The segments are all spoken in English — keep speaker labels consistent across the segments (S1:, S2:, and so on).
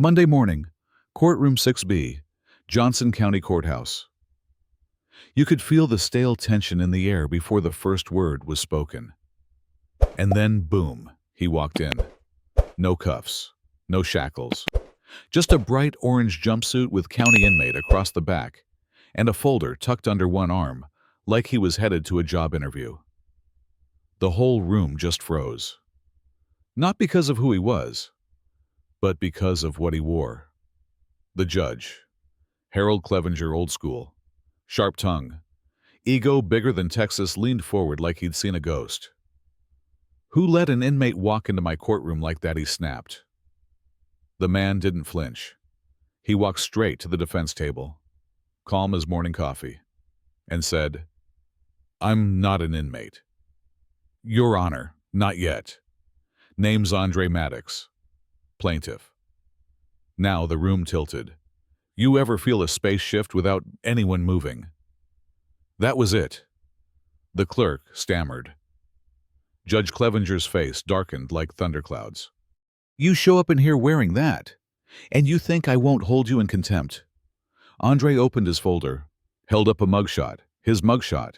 S1: Monday morning, Courtroom 6B, Johnson County Courthouse. You could feel the stale tension in the air before the first word was spoken. And then, boom, he walked in. No cuffs, no shackles. Just a bright orange jumpsuit with county inmate across the back, and a folder tucked under one arm, like he was headed to a job interview. The whole room just froze. Not because of who he was, but because of what he wore. The judge, Harold Clevenger, old school, sharp tongue, ego bigger than Texas, leaned forward like he'd seen a ghost. "Who let an inmate walk into my courtroom like that?" he snapped. The man didn't flinch. He walked straight to the defense table, calm as morning coffee, and said, "I'm not an inmate." "Your Honor, not yet. Name's André Maddox, plaintiff." Now the room tilted. You ever feel a space shift without anyone moving? That was it. The clerk stammered. Judge Clevenger's face darkened like thunderclouds. "You show up in here wearing that, and you think I won't hold you in contempt?" Andre opened his folder, held up a mugshot, his mugshot.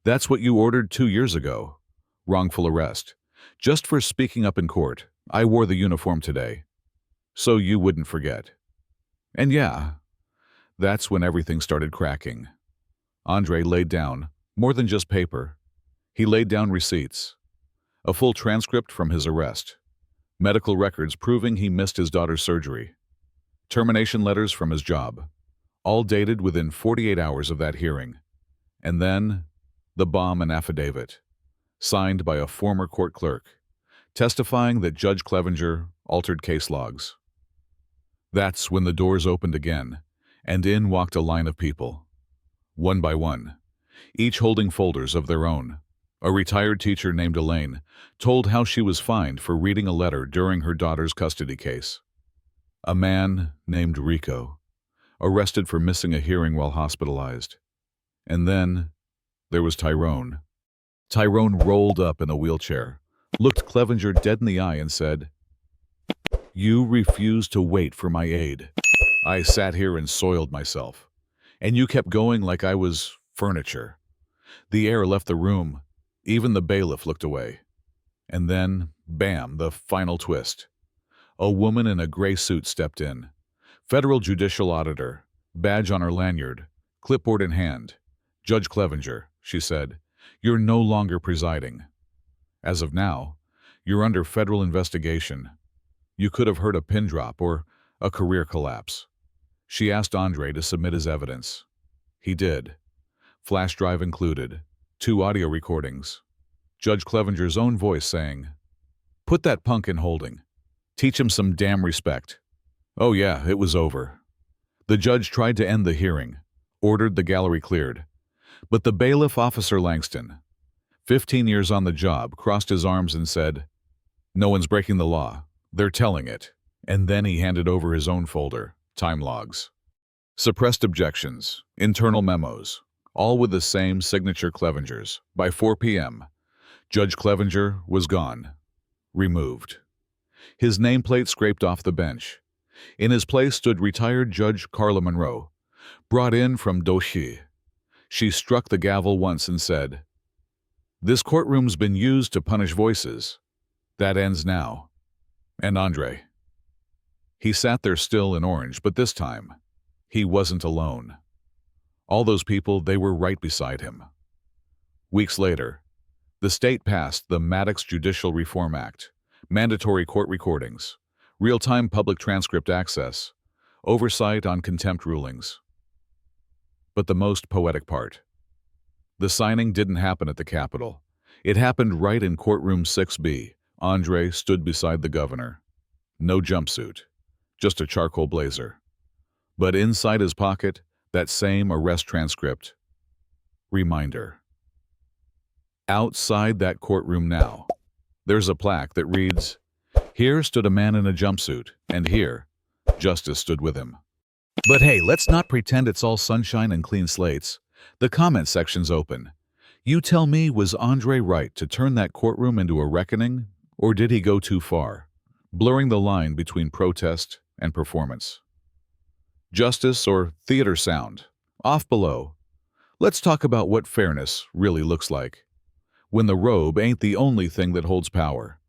S1: "That's what you ordered 2 years ago. Wrongful arrest. Just for speaking up in court. I wore the uniform today. So you wouldn't forget." And yeah, that's when everything started cracking. Andre laid down more than just paper. He laid down receipts. A full transcript from his arrest. Medical records proving he missed his daughter's surgery. Termination letters from his job. All dated within 48 hours of that hearing. And then, the bomb and affidavit, signed by a former court clerk, testifying that Judge Clevenger altered case logs. That's when the doors opened again, and in walked a line of people. One by one, each holding folders of their own. A retired teacher named Elaine told how she was fined for reading a letter during her daughter's custody case. A man named Rico, arrested for missing a hearing while hospitalized. And then there was Tyrone. Tyrone rolled up in a wheelchair, looked Clevenger dead in the eye and said, "You refused to wait for my aid. I sat here and soiled myself, and you kept going like I was furniture." The air left the room. Even the bailiff looked away. And then, bam, the final twist. A woman in a gray suit stepped in. Federal judicial auditor, badge on her lanyard, clipboard in hand. "Judge Clevenger," she said, "you're no longer presiding. As of now, you're under federal investigation. You could have heard a pin drop or a career collapse." She asked Andre to submit his evidence. He did. Flash drive included. 2 audio recordings. Judge Clevenger's own voice saying, "Put that punk in holding. Teach him some damn respect." Oh yeah, it was over. The judge tried to end the hearing, ordered the gallery cleared. But the bailiff, Officer Langston, 15 years on the job, crossed his arms and said, "No one's breaking the law. They're telling it." And then he handed over his own folder, time logs. Suppressed objections, internal memos, all with the same signature Clevenger's. By 4 p.m., Judge Clevenger was gone, removed. His nameplate scraped off the bench. In his place stood retired Judge Carla Monroe, brought in from Doshi. She struck the gavel once and said, "This courtroom's been used to punish voices. That ends now." And Andre. He sat there still in orange, but this time, he wasn't alone. All those people, they were right beside him. Weeks later, the state passed the Maddox Judicial Reform Act, mandatory court recordings, real-time public transcript access, oversight on contempt rulings. But the most poetic part, the signing didn't happen at the Capitol. It happened right in Courtroom 6B. Andre stood beside the governor. No jumpsuit, just a charcoal blazer. But inside his pocket, that same arrest transcript. Reminder. Outside that courtroom now, there's a plaque that reads, "Here stood a man in a jumpsuit, and here, justice stood with him." But hey, let's not pretend it's all sunshine and clean slates. The comment section's open. You tell me, was Andre right to turn that courtroom into a reckoning, or did he go too far, blurring the line between protest and performance. Justice or theater sound. Off below. Let's talk about what fairness really looks like. When the robe ain't the only thing that holds power.